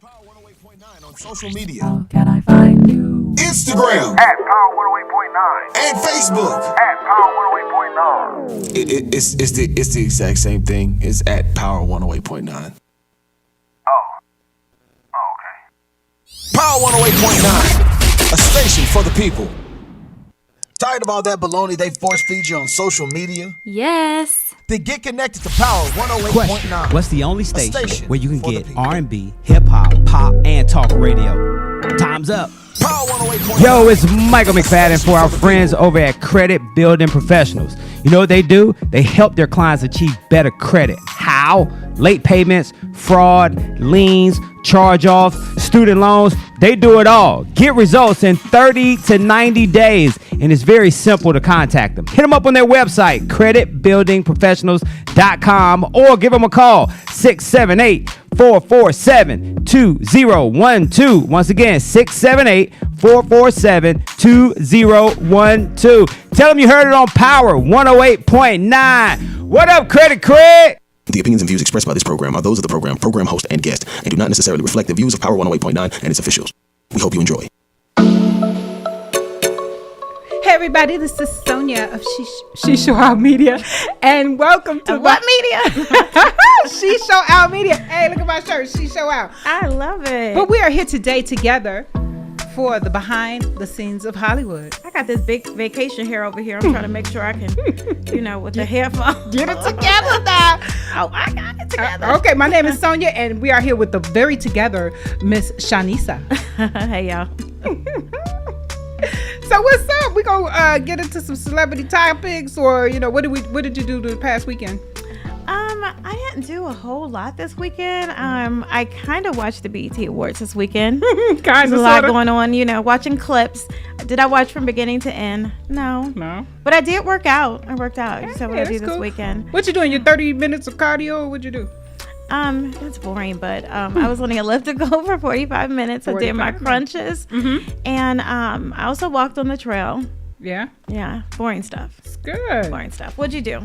Power 108.9 on social media. How can I find you? Instagram at Power 108.9 and Facebook. at Power 108.9. It's the exact same thing. It's at Power 108.9. Okay. Power 108.9, a station for the people. Tired of all that baloney they force feed you on social media? Yes. Then get connected to Power 108.9. What's the only station station where you can for the get people. R&B, hip hop, pop, and talk radio? Time's up. Power 108.9. Yo, it's Michael McFadden for our friends over at Credit Building Professionals. You know what they do? They help their clients achieve better credit. How? Late payments, fraud, liens, charge-offs, student loans. They do it all. Get results in 30 to 90 days, and it's very simple to contact them. Hit them up on their website, creditbuildingprofessionals.com, or give them a call, 678-447-2012. Once again, 678-447-2012. Tell them you heard it on Power 108.9. What up, Credit Craig? The opinions and views expressed by this program are those of the program host, and guest, and do not necessarily reflect the views of Power 108.9 and its officials. We hope you enjoy. Hey everybody, this is Sonia of She Show Out Media, and welcome to What media? She Show Out Media. Hey, look at my shirt, She Show Out. I love it. But we are here today together for the behind the scenes of Hollywood. I got this big vacation hair over here. I'm trying to make sure I can, with the headphones. Get it together now. Oh, I got it together. Okay, my name is Sonia, and we are here with the very together Miss Shanisa. Hey, y'all. So what's up? We gonna get into some celebrity topics, or what did you do the past weekend? I didn't do a whole lot this weekend. I kind of watched the BET Awards this weekend. Kind There's of, a lot going on, watching clips. Did I watch from beginning to end? No. But I did work out. I worked out. So what I do this weekend. What you doing? Your 30 minutes of cardio? What'd you do? That's boring, but I was on the elliptical for 45 minutes. I did my crunches. And I also walked on the trail. Yeah? Yeah, boring stuff. It's good. Boring stuff. What'd you do?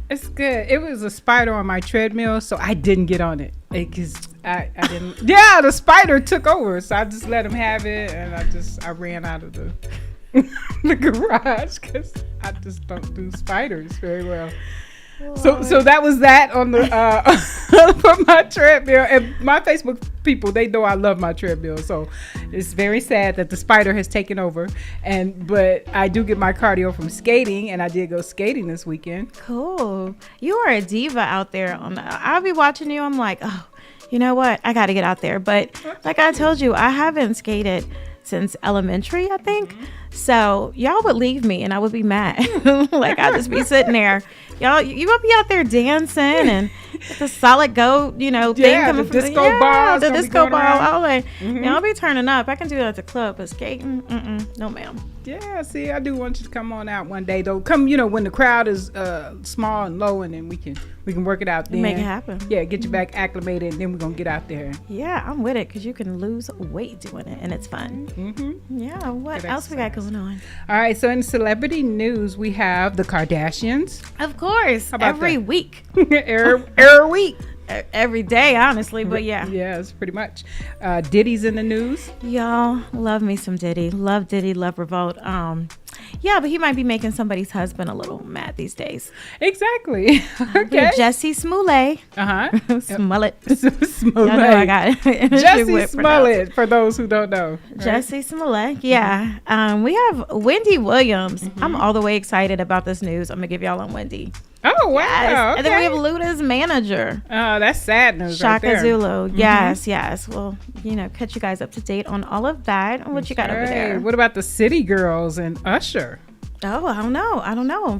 It's good. It was a spider on my treadmill, so I didn't get on it because I didn't. Yeah, the spider took over, so I just let him have it, and I ran out of the the garage because I just don't do spiders very well. So that was that on the for my treadmill, and my Facebook people, they know I love my treadmill, so it's very sad that the spider has taken over. But I do get my cardio from skating, and I did go skating this weekend. Cool. You are a diva out there. I'll be watching you. I'm like, oh, you know what? I got to get out there. But like I told you, I haven't skated since elementary, I think. So y'all would leave me and I would be mad. Like I'd just be sitting there. Y'all, you would be out there dancing and the solid gold, thing coming the from disco ball. The disco ball. I'll like, I'll be turning up. I can do that at the club, but skating, no ma'am. Yeah, see, I do want you to come on out one day though. Come, when the crowd is small and low, and then we can work it out then. Make it happen. Yeah, get you back acclimated, and then we're gonna get out there. Yeah, I'm with it because you can lose weight doing it, and it's fun. Yeah. What else we got going on? All right. So in celebrity news, we have the Kardashians. Of course, How about every that? week. every week. Every day, honestly, but yeah. Yes, pretty much. Diddy's in the news. Y'all love me some Diddy. Love Diddy, love Revolt. Yeah, but he might be making somebody's husband a little mad these days. Exactly. Okay. Jussie Smollett. Smollett. Smollett. Y'all know I got it. Jussie Smollett, for those who don't know. Right? Jussie Smollett. Yeah. We have Wendy Williams. I'm all the way excited about this news. I'm gonna give y'all on Wendy. Oh, wow. Yes. Okay. And then we have Luda's manager. Oh, that's sad news. Shaka right there. Zulu. Yes. Well, catch you guys up to date on all of that. And what you got over there? What about the City Girls and Usher? Oh, I don't know.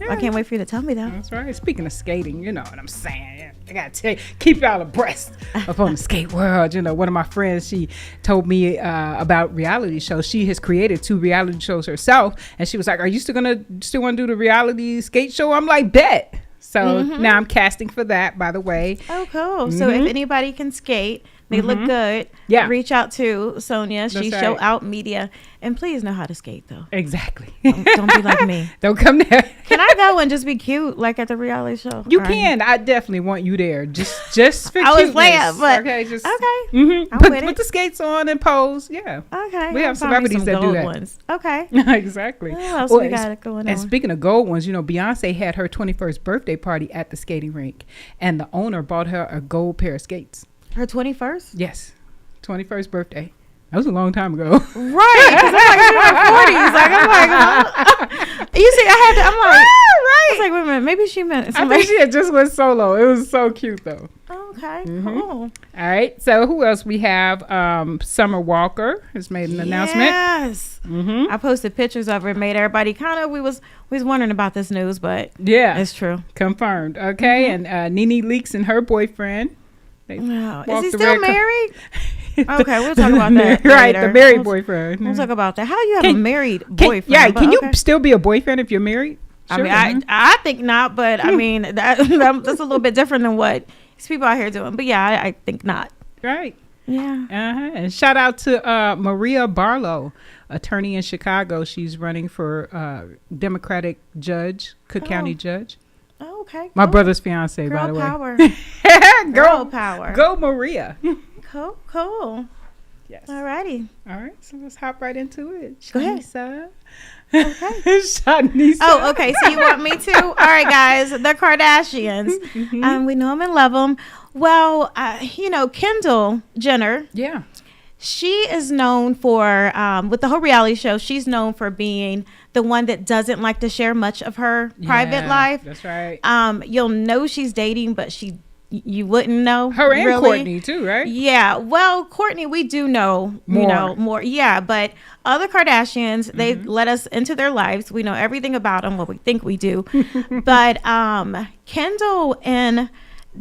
Yeah. I can't wait for you to tell me though. That's right. Speaking of skating, you know what I'm saying. I gotta tell you, keep y'all abreast up on the skate world. One of my friends, she told me about reality shows. She has created 2 reality shows herself, and she was like, "Are you still want to do the reality skate show?" I'm like, "Bet." So now I'm casting for that, by the way. Oh, cool. So if anybody can skate, They look good. Yeah. Reach out to Sonia. She That's Show right. Out Media. And please know how to skate, though. Exactly. Don't be like me. Don't come there. Can I go and just be cute like at the reality show? You Or- can. I definitely want you there. Just for I was cuteness. playing, but okay, just okay. Mhm. I'm Put, with it. put the skates on and pose. Yeah. Okay. We have I'll find me celebrities some that do gold that. Ones. Okay. Exactly. What else Well, we and- got going And on? speaking of gold ones, you know, Beyonce had her 21st birthday party at the skating rink, and the owner bought her a gold pair of skates. Her 21st? Yes, 21st birthday. That was a long time ago. Right. Because I'm like, you're in her 40s. Like, I'm like, you see, I'm like, I was like, wait a minute. Maybe she meant I somebody. think she had just went solo. It was so cute though. Okay. Mm-hmm. Cool. All right. So who else we have? Summer Walker has made an announcement. Yes. Mm-hmm. I posted pictures of her. Made everybody kind of. We was wondering about this news, but Yeah, it's true. confirmed. Okay, and Nene Leakes and her boyfriend. They No. Is walked he the still red car- married? Okay, we'll talk about that. Right, later. the married We'll- boyfriend. We'll talk about that. How you have Can- a married Can, boyfriend? yeah, But can you okay. still be a boyfriend if you're married? I Sure. mean, I think not, but I mean that's a little bit different than what these people out here doing. But yeah, I think not. Right. Yeah. Uh-huh. And shout out to Maria Barlow, attorney in Chicago. She's running for Democratic judge, Cook County judge. Oh, okay. My cool. brother's fiance, by Girl the way. power. go, Girl power. Go Maria. Cool. Yes. Alrighty. All right, so let's hop right into it. Go ahead. Shanisa. Okay. Shanisa. Oh, okay. So you want me to? All right, guys. The Kardashians. Mm-hmm. We know them and love them. Well, Kendall Jenner. Yeah. She is known for, with the whole reality show, she's known for being the one that doesn't like to share much of her private Yeah, life. That's right. You'll know she's dating, but you wouldn't know. Her and really. Courtney too, right? Yeah. Well, Courtney, we do know, more. Yeah. But other Kardashians, they let us into their lives. We know everything about them, what we think we do. But Kendall and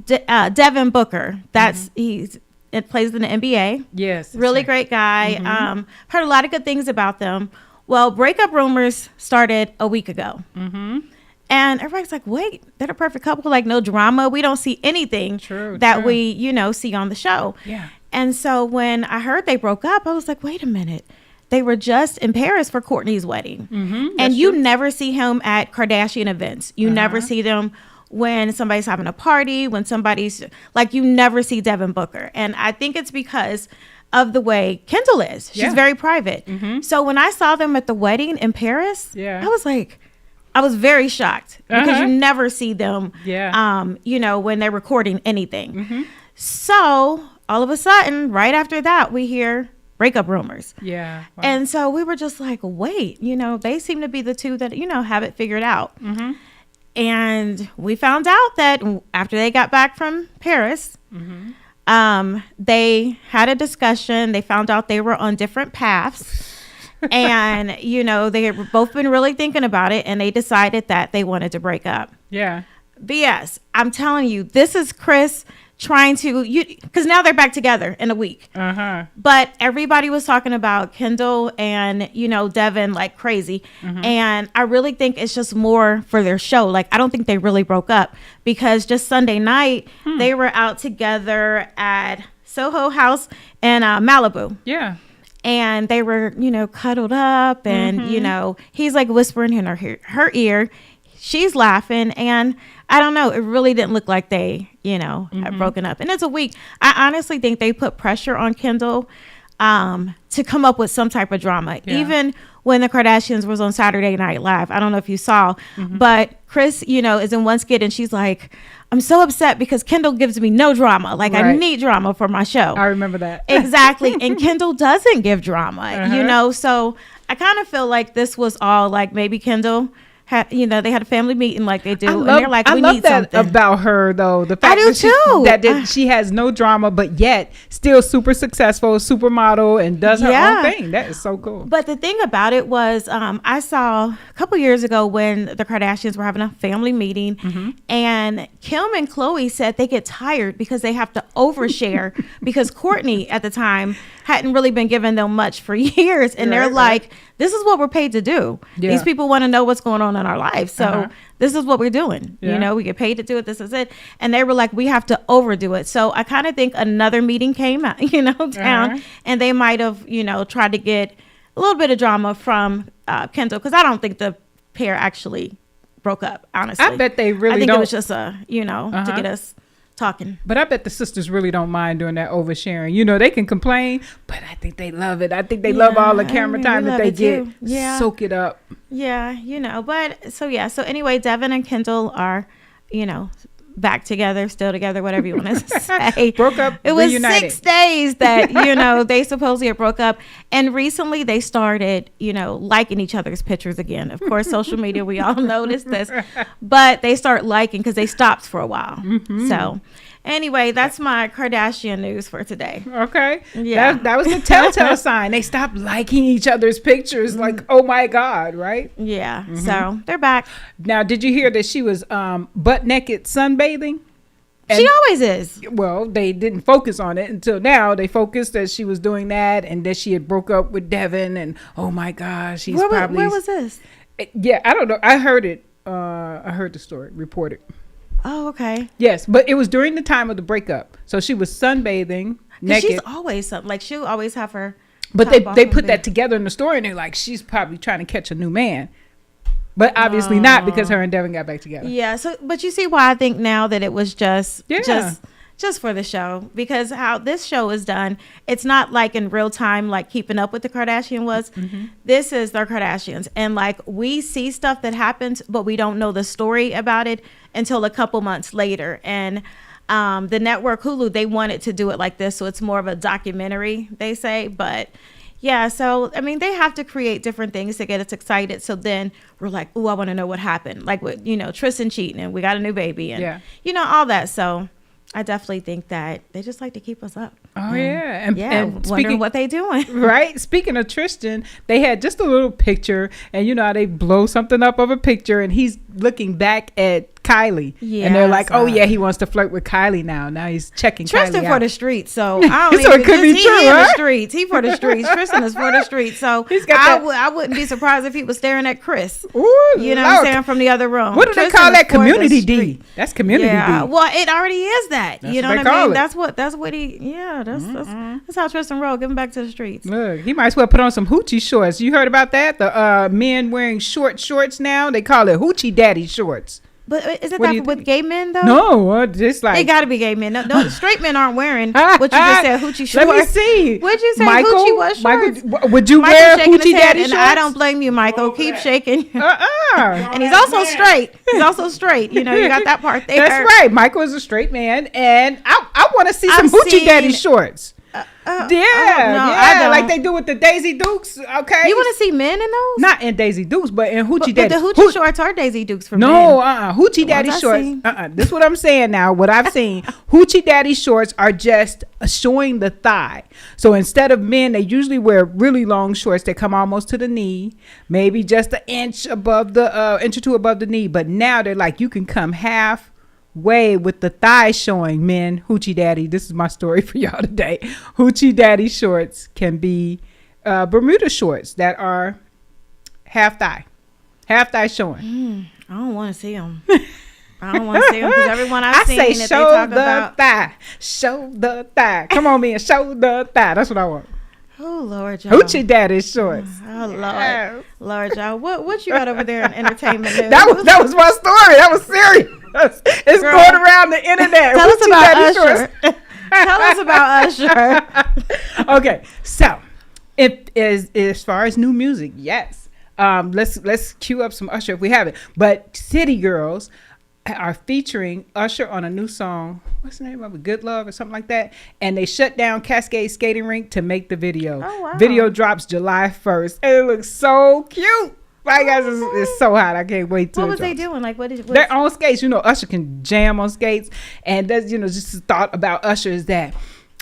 Devin Booker, it plays in the NBA. Yes. that's Really right. great guy. Heard a lot of good things about them. Well, breakup rumors started a week ago. And everybody's like, wait, they're a perfect couple. Like, no drama. We don't see anything that true. we, see on the show. Yeah. And so when I heard they broke up, I was like, wait a minute. They were just in Paris for Kourtney's wedding. And you never see him at Kardashian events. You never see them when somebody's having a party, when somebody's like, you never see Devin Booker. And I think it's because of the way Kendall is. She's Yeah. very private. So when I saw them at the wedding in Paris, Yeah. I was very shocked because Uh-huh. you never see them, when they're recording anything. So all of a sudden, right after that, we hear breakup rumors. Yeah. Wow. And so we were just like, wait, they seem to be the two that, have it figured out. And we found out that after they got back from Paris, they had a discussion. They found out they were on different paths. And, they had both been really thinking about it, and they decided that they wanted to break up. yeah. BS. I'm telling you, this is Chris trying to, because now they're back together in a week. Uh-huh. But everybody was talking about Kendall and, Devin like crazy. And I really think it's just more for their show. Like, I don't think they really broke up because just Sunday night, they were out together at Soho House in Malibu. Yeah. And they were, cuddled up and, he's like whispering in her ear. She's laughing. And I don't know. It really didn't look like they, had broken up. And it's a week. I honestly think they put pressure on Kendall to come up with some type of drama. Yeah. Even when the Kardashians was on Saturday Night Live. I don't know if you saw, but Chris, is in one skit and she's like, I'm so upset because Kendall gives me no drama. Like, I Right. need drama for my show. I remember that. Exactly. And Kendall doesn't give drama, so I kind of feel like this was all like maybe Kendall had, they had a family meeting like they do. And they're like, we need that something. about her though. The fact I do that too. That she has no drama, but yet still super successful, supermodel, and does her Yeah. own thing. That is so cool. But the thing about it was, I saw a couple years ago when the Kardashians were having a family meeting, and Kim and Khloe said they get tired because they have to overshare because Kourtney at the time hadn't really been giving them much for years, and they're Right, like, "This is what we're paid to do. Yeah. These people want to know what's going on on in our life. So this is what we're doing. Yeah. You know, we get paid to do it. This is it. And they were like, we have to overdo it. So I kind of think another meeting came out, down, and they might have, tried to get a little bit of drama from Kendall, because I don't think the pair actually broke up, honestly. I bet they really I think don't. it was just to get us talking. But I bet the sisters really don't mind doing that oversharing. They can complain, but I think they love it. I think they love all the camera time that they get. Yeah. Soak it up. Yeah, but so anyway, Devin and Kendall are, back together, still together, whatever you want to say. Broke up, It was reunited. 6 days that, they supposedly broke up. And recently they started, liking each other's pictures again. Of course, social media, we all noticed this. But they start liking because they stopped for a while. So anyway, that's my Kardashian news for today. Okay. Yeah. That was the telltale sign. They stopped liking each other's pictures. Like, oh my God, right? Yeah. So they're back. Now, did you hear that she was butt naked sunbathing? She always is. Well, they didn't focus on it until now. They focused that she was doing that and that she had broke up with Devin. And oh my gosh, Where was this? Yeah, I don't know. I heard it. I heard the story reported. Oh, okay. Yes, but it was during the time of the breakup. So she was sunbathing naked. She's always something. Like, she'll always have her. But top off they and put be- that together in the story, and they're like, she's probably trying to catch a new man. But obviously not, because her and Devin got back together. Yeah. So, but you see why I think now that it was just Yeah. just for the show, because how this show is done, it's not like in real time, like Keeping Up with the Kardashian was. This is the Kardashians, and like we see stuff that happens, but we don't know the story about it until a couple months later. And the network Hulu, they wanted to do it like this, so it's more of a documentary, they say, but. Yeah, so, I mean, they have to create different things to get us excited. So then we're like, oh, I want to know what happened. Like with, Tristan cheating and we got a new baby and, all that. So I definitely think that they just like to keep us up. Oh, yeah. And wondering speaking, what they doing. right? Speaking of Tristan, they had just a little picture, and you know how they blow something up of a picture, and he's looking back at Kylie. Yeah, and they're like, I oh, saw yeah, it. he wants to flirt with Kylie now. Now he's checking Tristan Kylie for out. the streets, so I don't So even it could be he true, in the huh? streets. He for the streets. Tristan is for the streets. So He's got that- I wouldn't be surprised if he was staring at Chris. Ooh, You know what I'm Lord. saying, from the other room. What do they Tristan call is that? for the Community D. street. That's community Yeah, D. well, it already is that. That's You know what what they I call mean? it. That's what he. Yeah, that's how Tristan rolled. Give him back to the streets. Look, he might as well put on some hoochie shorts. You heard about that? The men wearing short shorts now. They call it hoochie daddy shorts. But is it What do that you with think? gay men though? No, just like It got to be gay men. No, straight men aren't wearing what you just said, hoochie shorts. Let me see. What'd you say? Hoochie was shorts? Would you Michael's wear shaking his hoochie head, daddy and shorts? I don't blame you, Michael. Keep shaking. Uh-uh. And he's also straight. He's also straight. You got that part there. That's right. Michael is a straight man, and I want to see some I've hoochie daddy seen- shorts. no, yeah, I don't. like they do with the Daisy Dukes. Okay, You want to see men in those? not in Daisy Dukes, but in hoochie But daddy. the hoochie shorts are Daisy Dukes for No, men. hoochie daddy I've shorts. seen. This is what I'm saying now. What I've seen, hoochie daddy shorts are just showing the thigh. So instead of men, they usually wear really long shorts that come almost to the knee, maybe just an inch above the inch or two above the knee. But now they're like, you can come halfway with the thigh showing. Men, hoochie daddy. This is my story for y'all today. Hoochie daddy shorts can be Bermuda shorts that are half thigh showing. I don't want to see them. I don't want to see them because everyone I've seen say that they show talk the about. thigh, show the thigh. Come on, man, show the thigh. That's what I want. Oh Lord, y'all. Hoochie daddy shorts. Oh Yeah. Lord, y'all. What you got over there in entertainment news? That was my story. That was serious. It's Girl. going around the internet. Tell us Hoochie about daddy Usher. shorts. Tell us about Usher. Okay, so as far as new music, yes. Let's cue up some Usher if we have it. But City Girls are featuring Usher on a new song. What's the name of it? Good Love or something like that. And they shut down Cascade Skating Rink to make the video. Oh, wow. Video drops July 1st. And it looks so cute. My guys, it's so hot. I can't wait to What it was they drops. doing? Like, what did They're on skates. Usher can jam on skates. And that's, just a thought about Usher is that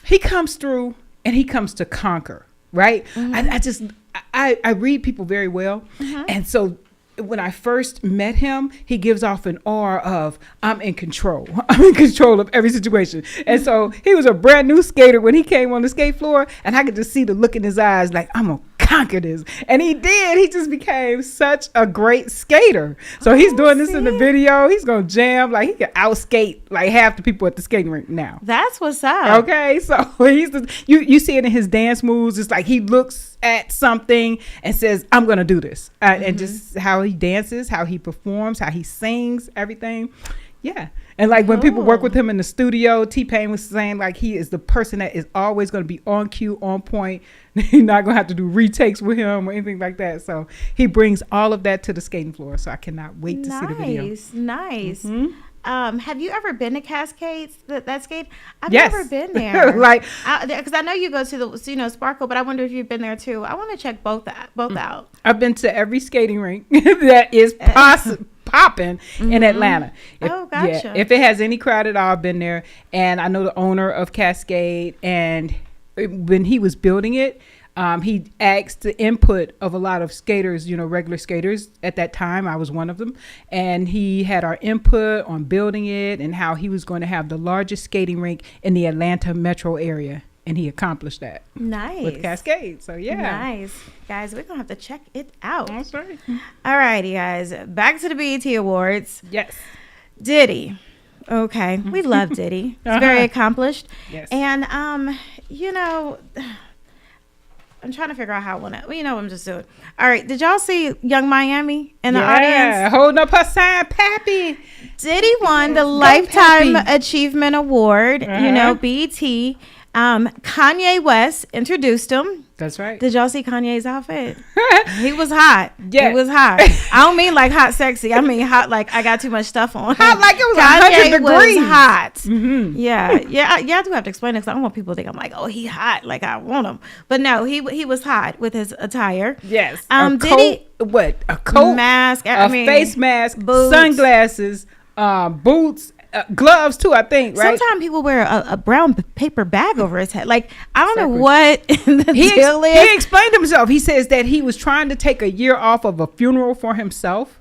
he comes through and he comes to conquer, right? I read people very well. And so when I first met him, he gives off an aura of, I'm in control. I'm in control of every situation. And so he was a brand new skater when he came on the skate floor, and I could just see the look in his eyes like, I'm going to conquer this. And he did. He just became such a great skater. So he's doing this in the video. He's going to jam. Like, he can outskate like half the people at the skating rink now. That's what's up. Okay, so he's you see it in his dance moves. It's like he looks at something and says, I'm going to do this. And just how he dances, how he performs, how he sings, everything. Yeah. And like when people work with him in the studio, T-Pain was saying like he is the person that is always going to be on cue, on point. You're not going to have to do retakes with him or anything like that. So he brings all of that to the skating floor. So I cannot wait to see the video. Nice. Have you ever been to Cascades? That skate? I've Yes. never been there. Like, because I know you go to the Sparkle, but I wonder if you've been there too. I want to check both out. I've been to every skating rink that is popping in Atlanta. Oh, gotcha. Yeah, if it has any crowd at all, I've been there. And I know the owner of Cascade, and when he was building it, he asked the input of a lot of skaters, regular skaters at that time. I was one of them. And he had our input on building it and how he was going to have the largest skating rink in the Atlanta metro area. And he accomplished that. Nice. With Cascade. So, yeah. Nice. Guys, we're going to have to check it out. That's right. All righty, guys. Back to the BET Awards. Yes. Diddy. Okay. We love Diddy. He's very accomplished. Yes. And, I'm trying to figure out how I want to. Well, I'm just doing. All right. Did y'all see Young Miami in the audience? Holding up her sign, Pappy. Diddy won the Lifetime Pappy. Achievement Award. BET. Kanye West introduced him. That's right. Did y'all see Kanye's outfit? He was hot. Yeah. He was hot. I don't mean like hot sexy. I mean hot like I got too much stuff on. Hot like it was Kanye 100 degrees. was hot. Mm-hmm. Yeah. I do have to explain it because I don't want people to think I'm like, oh, he hot. Like I want him. But no, he was hot with his attire. Yes. Diddy, A coat, mask, face mask, boots. sunglasses, boots, gloves too, I think, right? Sometimes people wear a brown paper bag over his head. Like, I don't know Exactly. what the He deal is. he explained himself. He says that he was trying to take a year off of a funeral for himself.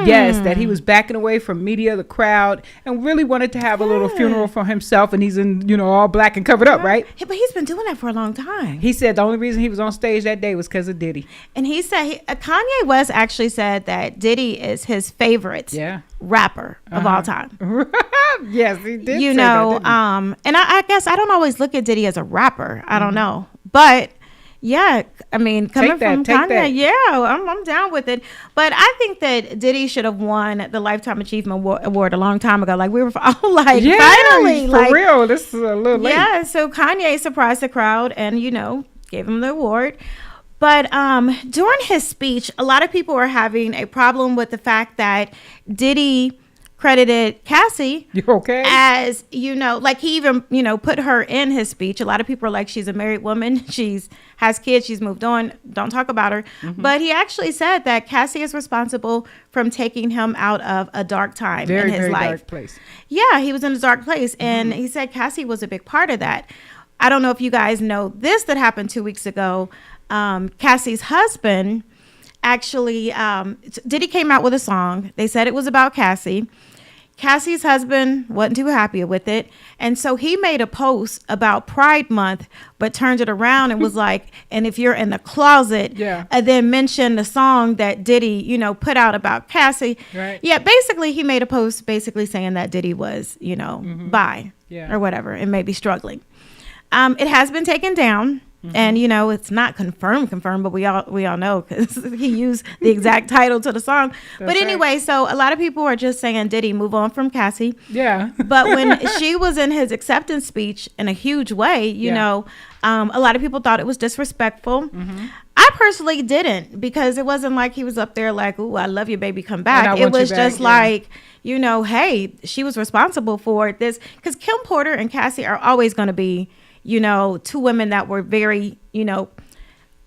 Yes, that he was backing away from media, the crowd, and really wanted to have a little funeral for himself. And he's in, all black and covered up, right? Yeah, but he's been doing that for a long time. He said the only reason he was on stage that day was because of Diddy. And he said, Kanye West actually said that Diddy is his favorite rapper of all time. Yes, he did. You say know, that, didn't he? and I guess I don't always look at Diddy as a rapper. I don't know. But yeah, I mean, coming from Kanye, yeah, I'm down with it. But I think that Diddy should have won the Lifetime Achievement Award a long time ago. Like we were all like, finally, for like real. This is a little late. yeah. So Kanye surprised the crowd and gave him the award. But during his speech, a lot of people were having a problem with the fact that Diddy credited Cassie You okay? as, like he even, put her in his speech. A lot of people are like, she's a married woman. She's has kids. She's moved on. Don't talk about her. But he actually said that Cassie is responsible from taking him out of a dark time in his very life. dark place. Yeah, he was in a dark place. And he said Cassie was a big part of that. I don't know if you guys know this that happened 2 weeks ago. Cassie's husband actually, Diddy came out with a song. They said it was about Cassie. Cassie's husband wasn't too happy with it. And so he made a post about Pride Month, but turned it around and was like, and if you're in the closet, and then mentioned the song that Diddy, put out about Cassie. Right. Yeah, basically he made a post basically saying that Diddy was, bi or whatever and maybe struggling. It has been taken down. And it's not confirmed, but we all know because he used the exact title to the song. But anyway, so a lot of people are just saying, Diddy, move on from Cassie. Yeah. But when she was in his acceptance speech in a huge way, a lot of people thought it was disrespectful. I personally didn't, because it wasn't like he was up there like, "Ooh, I love you, baby, come back." It was just like, hey, she was responsible for this, because Kim Porter and Cassie are always going to be, two women that were very,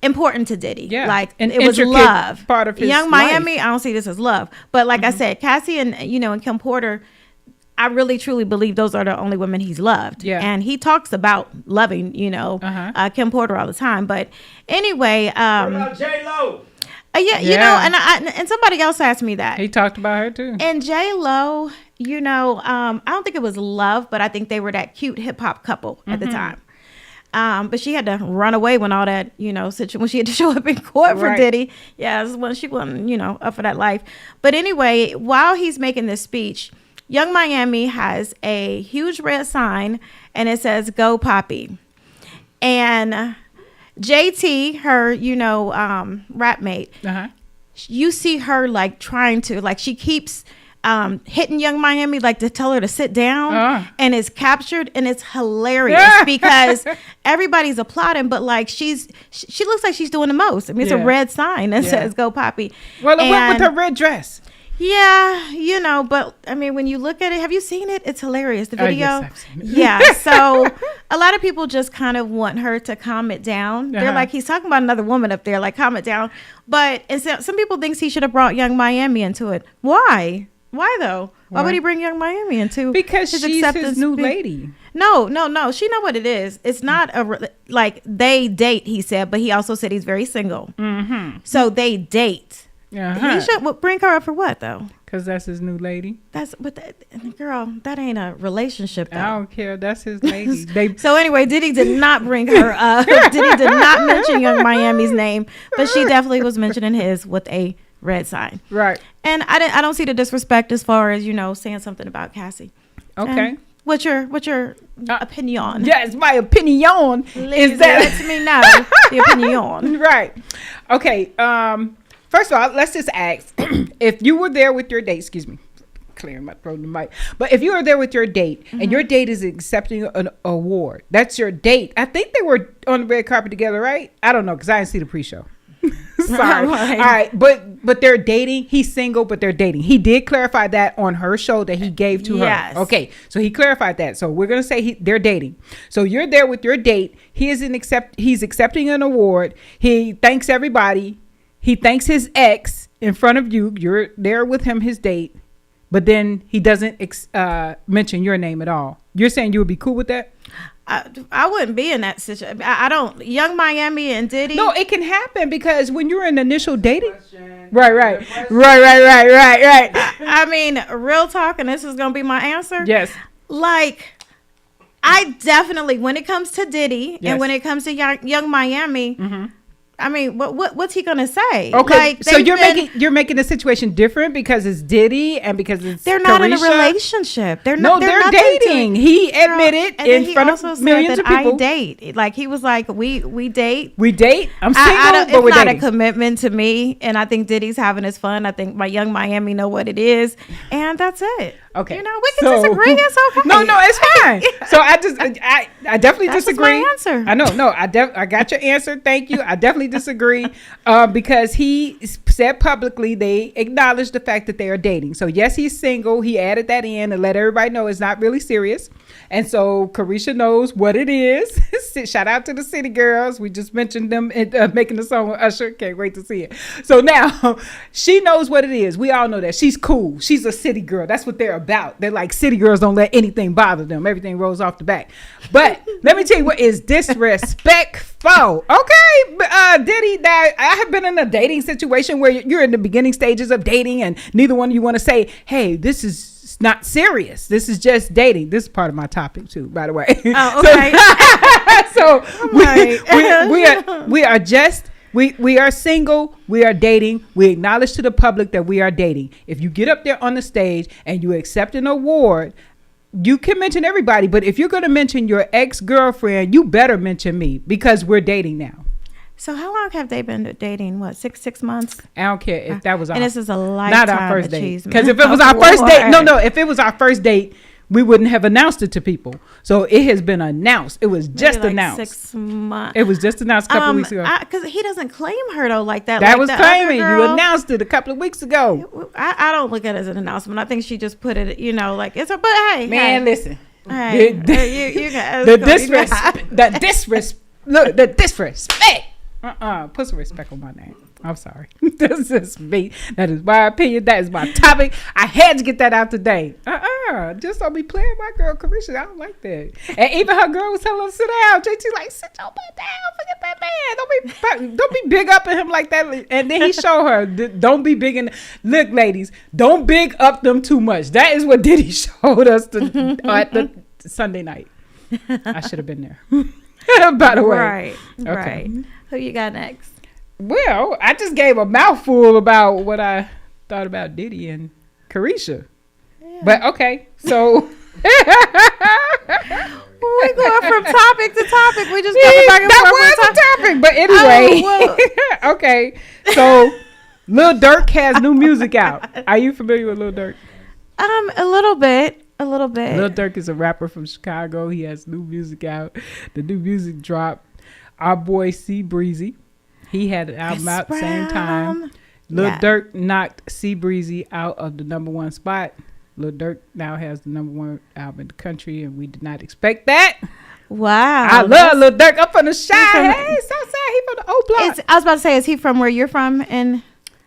important to Diddy. Yeah. Like, An it was intricate love. part of his Young life. Miami, I don't see this as love. But like I said, Cassie and, and Kim Porter, I really truly believe those are the only women he's loved. Yeah. And he talks about loving, Kim Porter all the time. But anyway, J-Lo. and somebody else asked me that. He talked about her too. And J-Lo, I don't think it was love, but I think they were that cute hip hop couple at the time. But she had to run away when all that, when she had to show up in court for Right. Diddy. Yeah, this is when she wasn't, up for that life. But anyway, while he's making this speech, Young Miami has a huge red sign and it says "Go Poppy." And JT, her, rap mate, Uh-huh. you see her like trying to, like, she keeps hitting Young Miami, like, to tell her to sit down, and it's captured, and it's hilarious because everybody's applauding, but like she looks like she's doing the most. I mean, it's Yeah. a red sign that Yeah. says "Go Poppy." Well, it went with And- her red dress. yeah, but I mean, when you look at it, have you seen it? It's hilarious. The Oh, video. yes, I've seen it. Yeah. So a lot of people just kind of want her to calm it down. They're Uh-huh. like, he's talking about another woman up there, like, calm it down. But some people think he should have brought Young Miami into it. Why? Why though? Why would he bring Young Miami into? Because his she's acceptance his new speech? lady. No. She know what it is. It's not like they date. He said, but he also said he's very single. Mm-hmm. So they date. Uh-huh. He should bring her up for what though? Because that's his new lady. Girl, that ain't a relationship though. I don't care. That's his lady. They So anyway, Diddy did not bring her up. Diddy did not mention Young Miami's name, but she definitely was mentioning his with a red sign. right. And I don't see the disrespect as far as saying something about Cassie. Okay. And what's your opinion? Yes, my opinion Please is that let me know the opinion. right. Okay. First of all, let's just ask if you were there with your date. Excuse me, clearing my throat in the mic. But if you were there with your date and your date is accepting an award, that's your date. I think they were on the red carpet together, right? I don't know because I didn't see the pre-show. Sorry. Right. All right, but they're dating. He's single, but they're dating. He did clarify that on her show that he gave to Yes. her. Okay, so he clarified that. So we're gonna say they're dating. So you're there with your date. He's accepting an award. He thanks everybody. He thanks his ex in front of you. You're there with him, his date, but then he doesn't mention your name at all. You're saying you would be cool with that? I wouldn't be in that situation. I don't. Young Miami and Diddy. No, it can happen because when you're in initial dating, right. I mean, real talk, and this is gonna be my answer. Yes. Like, I definitely, when it comes to Diddy Yes. and when it comes to Young Miami, I mean, what's he gonna say? Okay, Like, so they've you're making the situation different because it's Diddy and because it's they're not in a Carisha? relationship. They're No, not. they're nothing to- dating. He admitted and then in he front also of said millions that of people. I date. Like, he was like, we date. We date. I'm single, I don't, but it's we're not dating. a commitment to me, and I think Diddy's having his fun. I think my Young Miami know what it is, and that's it. Okay, we can disagree. It's okay. No, it's fine. So I definitely That's just disagree. my answer. I know, no, I got your answer. Thank you. I definitely disagree because he said publicly they acknowledged the fact that they are dating. So yes, he's single. He added that in to let everybody know it's not really serious. And so Carisha knows what it is. Shout out to the City Girls. We just mentioned them making the song with Usher. Can't wait to see it. So now she knows what it is. We all know that. She's cool. She's a city girl. That's what they're about. They're like city girls don't let anything bother them. Everything rolls off the back. But let me tell you what is disrespectful. Okay, Diddy, I have been in a dating situation where you're in the beginning stages of dating and neither one of you want to say, hey, this is not serious. This is just dating. This is part of my topic too, by the way. Oh, okay. We are single. We are dating. We acknowledge to the public that we are dating. If you get up there on the stage and you accept an award, you can mention everybody. But if you're going to mention your ex-girlfriend, you better mention me because we're dating now. So how long have they been dating? What, 6 months? I don't care if that was our, And this is a lifetime not our first date. achievement. Because if it was our first date, if it was our first date, we wouldn't have announced it to people. So it has been announced. It was just Maybe like announced. 6 months. It was just announced a couple of weeks ago. Because he doesn't claim her though like that. That like was the other claiming. You girl. announced it a couple of weeks ago. I don't look at it as an announcement. I think she just put it, like it's a. But hey, Man, hey, listen. hey, The you guys, the go, disrespect. The disrespect. Look, the disrespect. Put some respect on my name. I'm sorry. This is me. That is my opinion. That is my topic. I had to get that out today. Just don't be playing my girl Carisha. I don't like that. And even her girl was telling her to sit down. JT like, sit your butt down. Forget that man. Don't be big up at him like that. And then he showed her, don't be big in. Look, ladies, don't big up them too much. That is what Diddy showed us at the Sunday night. I should have been there. By the way. Right. Okay. Right. Who you got next? Well, I just gave a mouthful about what I thought about Diddy and Carisha. But okay, so We going from topic to topic. We just going back and forth. that was a topic. But anyway, Oh, okay. So Lil Durk has new music out. Are you familiar with Lil Durk? A little bit. A little bit. Lil Durk is a rapper from Chicago. He has new music out. The new music dropped. Our boy C Breezy, he had an album out at the same time. Lil Yeah. Durk knocked C Breezy out of the #1 spot. Lil Durk now has the #1 album in the country, and we did not expect that. Wow. I love Lil Durk. I'm from the Shy. from- Hey, Southside. He from the old block. I was about to say, is he from where you're from? And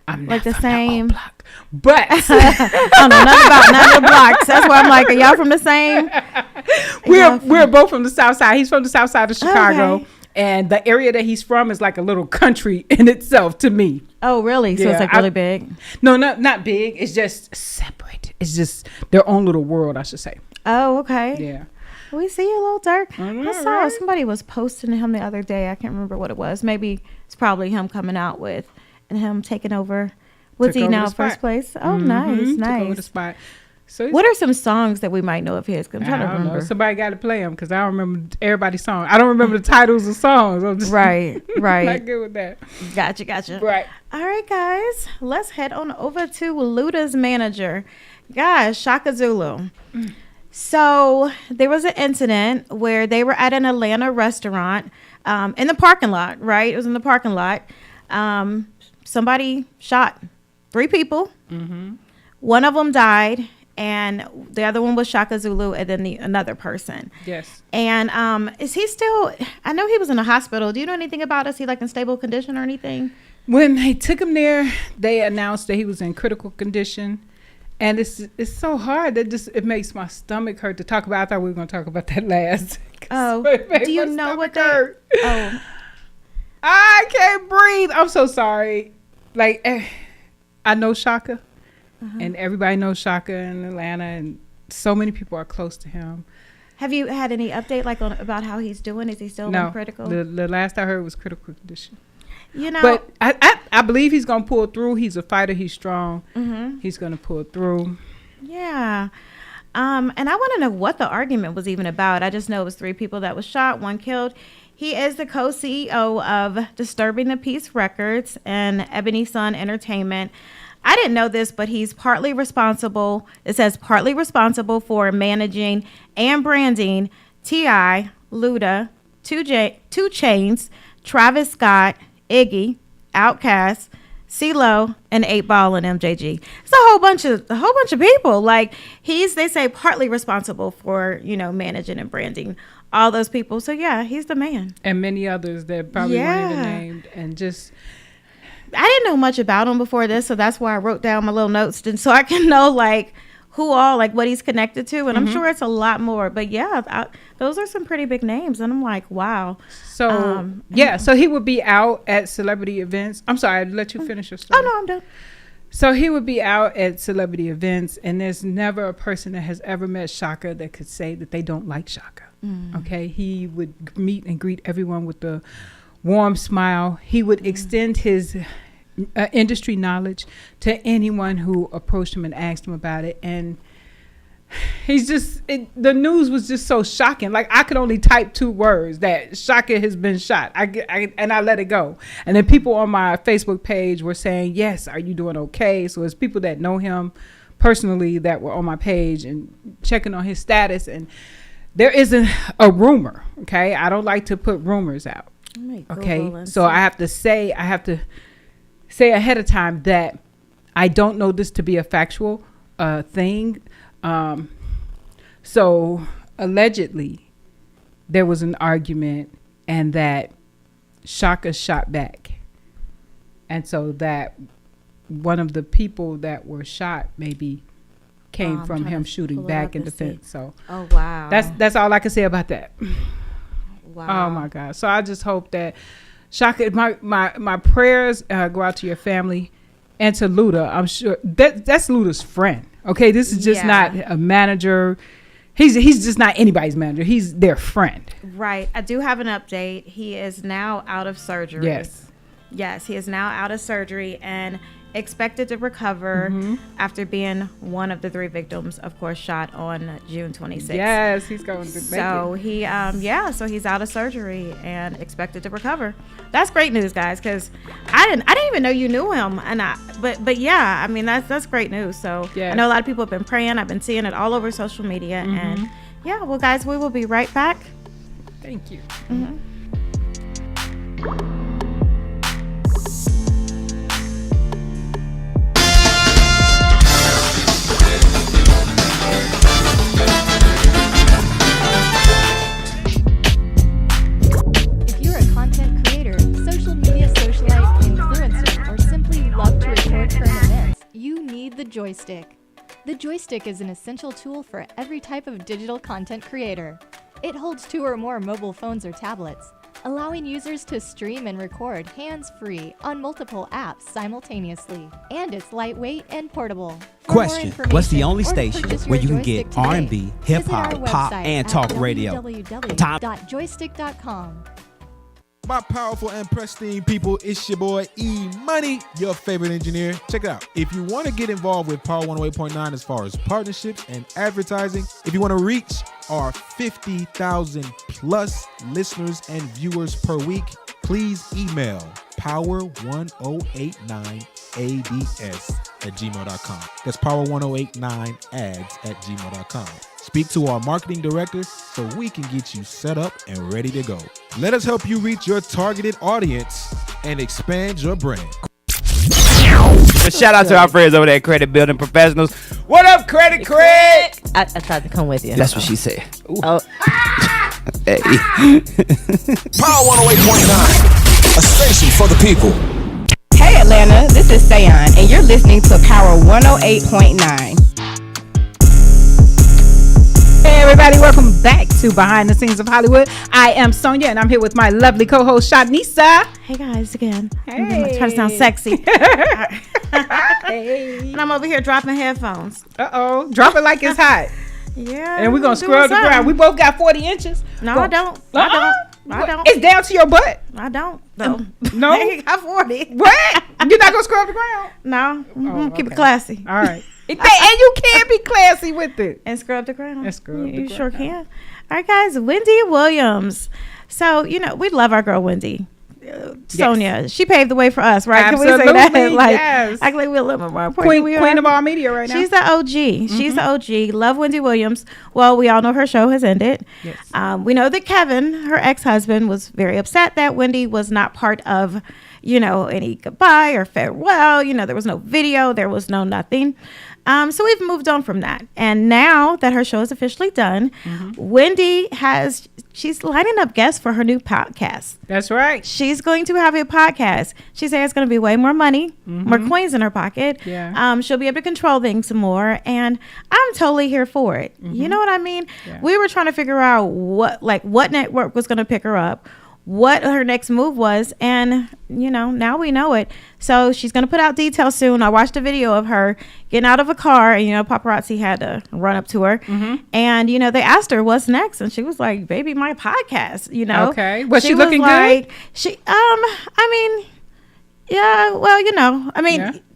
I'm like the not from same- old block, but I don't know nothing about none of the blocks. That's why I'm like, are y'all from the same? we're both from the South Side. He's from the South Side of Chicago. Okay. And the area that he's from is like a little country in itself to me. Oh, really? So Yeah, it's like really big. No, not big. It's just separate. It's just their own little world, I should say. Oh, okay. Yeah. We see you, Lil Durk. know, I saw right? somebody was posting him the other day. I can't remember what it was. Maybe it's probably him coming out with and him taking over. Was Took he over now the first spot. place? Oh, nice, Took over the nice. spot. So What are some songs that we might know of his? 'Cause I'm I trying to don't know. remember. Somebody got to play them because I don't remember everybody's song. I don't remember the titles of songs. I'm just Right, not right. good with that. Gotcha. Right. All right, guys. Let's head on over to Luda's manager. Guys, Shaka Zulu. So there was an incident where they were at an Atlanta restaurant in the parking lot, right? It was in the parking lot. Somebody shot 3 people. One of them died, and the other one was Shaka Zulu, and then another person. Yes. And is he still? I know he was in a hospital. Do you know anything about? Is he like in stable condition or anything? When they took him there, they announced that he was in critical condition. And it's so hard that it makes my stomach hurt to talk about. I thought we were going to talk about that last. Oh, It made do you my know what stomach that? hurt. Oh, I can't breathe. I'm so sorry. Like, I know Shaka, and everybody knows Shaka in Atlanta, and so many people are close to him. have you had any update like about how he's doing? Is he still No, in critical? the last I heard was critical condition. You know, But I believe he's going to pull through. He's a fighter. He's strong. He's going to pull through. yeah. And I want to know what the argument was even about. I just know it was 3 people that was shot, 1 killed. He is the co-CEO of Disturbing the Peace Records and Ebony Sun Entertainment. I didn't know this, but he's partly responsible. It says partly responsible for managing and branding T.I., Luda, 2 Chainz, Travis Scott, Iggy, Outkast, CeeLo, and 8Ball and MJG. It's a whole bunch of people. Like they say partly responsible for, managing and branding all those people. So yeah, he's the man. And many others that probably weren't even Yeah. named. And just, I didn't know much about him before this, so that's why I wrote down my little notes, and so I can know like who all, like what he's connected to, and I'm sure it's a lot more. But yeah, those are some pretty big names, and I'm like, wow. so, so he would be out at celebrity events. I'm sorry, I'd let you finish your story. Oh no, I'm done. So he would be out at celebrity events, and there's never a person that has ever met Shaka that could say that they don't like Shaka. Okay, he would meet and greet everyone with a warm smile. He would extend his industry knowledge to anyone who approached him and asked him about it. And he's just, the news was just so shocking. Like I could only type 2 words that Shaka has been shot. And I let it go. And then people on my Facebook page were saying, yes, are you doing okay? So it's people that know him personally that were on my page and checking on his status. And there isn't a rumor. Okay. I don't like to put rumors out. Okay. So I have to say ahead of time that I don't know this to be a factual thing. So allegedly there was an argument and that Shaka shot back. And so that one of the people that were shot maybe came I'm from trying him to shooting pull it back up in and see. defense. So Oh wow. that's all I can say about that. wow. Oh my God. So I just hope that Shaka, my prayers go out to your family and to Luda. I'm sure that's Luda's friend. Okay. This is just Yeah. not a manager. He's just not anybody's manager. He's their friend. Right. I do have an update. He is now out of surgery. Yes, he is now out of surgery and expected to recover after being one of the 3 victims, of course, shot on June 26th. Yes, he's going to make So it. so he's out of surgery and expected to recover. That's great news, guys, because I didn't even know you knew him, but yeah, I mean that's great news. So Yes. I know a lot of people have been praying. I've been seeing it all over social media, and yeah, well, guys, we will be right back. Thank you. If you're a content creator, social media socialite, influencer, or simply love to record current events, you need the Joystick. The Joystick is an essential tool for every type of digital content creator. It holds 2 or more mobile phones or tablets, allowing users to stream and record hands-free on multiple apps simultaneously. And it's lightweight and portable. For more Question: What's the information only or to station purchase where your you can get Joystick today, R&B, hip visit our hop, pop, website and at talk radio? www.joystick.com. My powerful and pristine people, it's your boy E Money, your favorite engineer. Check it out. If you want to get involved with Power 108.9 as far as partnerships and advertising, if you want to reach our 50,000 plus listeners and viewers per week, please email power1089ads@gmail.com. That's power1089ads@gmail.com. Speak to our marketing director so we can get you set up and ready to go. Let us help you reach your targeted audience and expand your brand. A shout out to our friends over there at Credit Building Professionals. What up, Credit Craig? I tried to come with you. That's what she said. Oh, Hey. Power 108.9, a station for the people. hey Atlanta, this is Sayon, and you're listening to Power 108.9. Hey everybody, welcome back to Behind the Scenes of Hollywood. I am Sonia, and I'm here with my lovely co-host Shanisa. Hey guys, again. Hey. I'm trying to sound sexy. Hey. And I'm over here dropping headphones. Uh-oh, drop it like it's hot. Yeah. And we're going to doing scrub the something. ground. We both got 40 inches. No, Go. I don't. I don't. It's down to your butt. I don't. No. No? I ain't got 40. What? You're not going to scrub the ground? No. Keep okay. it classy. All right. And you can be classy with it. And scrub the ground. And scrub the You sure ground. can. All right, guys. Wendy Williams. So, we love our girl Wendy. Sonia, she paved the way for us, right? Can we say that? Absolutely, Like, yes. act like we're a little bit more important than we are. Queen of all media right now. She's the OG. She's the OG. Love Wendy Williams. Well, we all know her show has ended. Yes. We know that Kevin, her ex-husband, was very upset that Wendy was not part of, any goodbye or farewell. There was no video. There was no nothing. So we've moved on from that. And now that her show is officially done, Wendy she's lining up guests for her new podcast. That's right. She's going to have a podcast. She said it's going to be way more money, more coins in her pocket. Yeah. She'll be able to control things some more. And I'm totally here for it. You know what I mean? Yeah. We were trying to figure out what network was going to pick her up, what her next move was. And, now we know it. So she's going to put out details soon. I watched a video of her getting out of a car and, paparazzi had to run up to her. And, they asked her what's next. And she was like, baby, my podcast, Okay. Was she looking good? Yeah, well,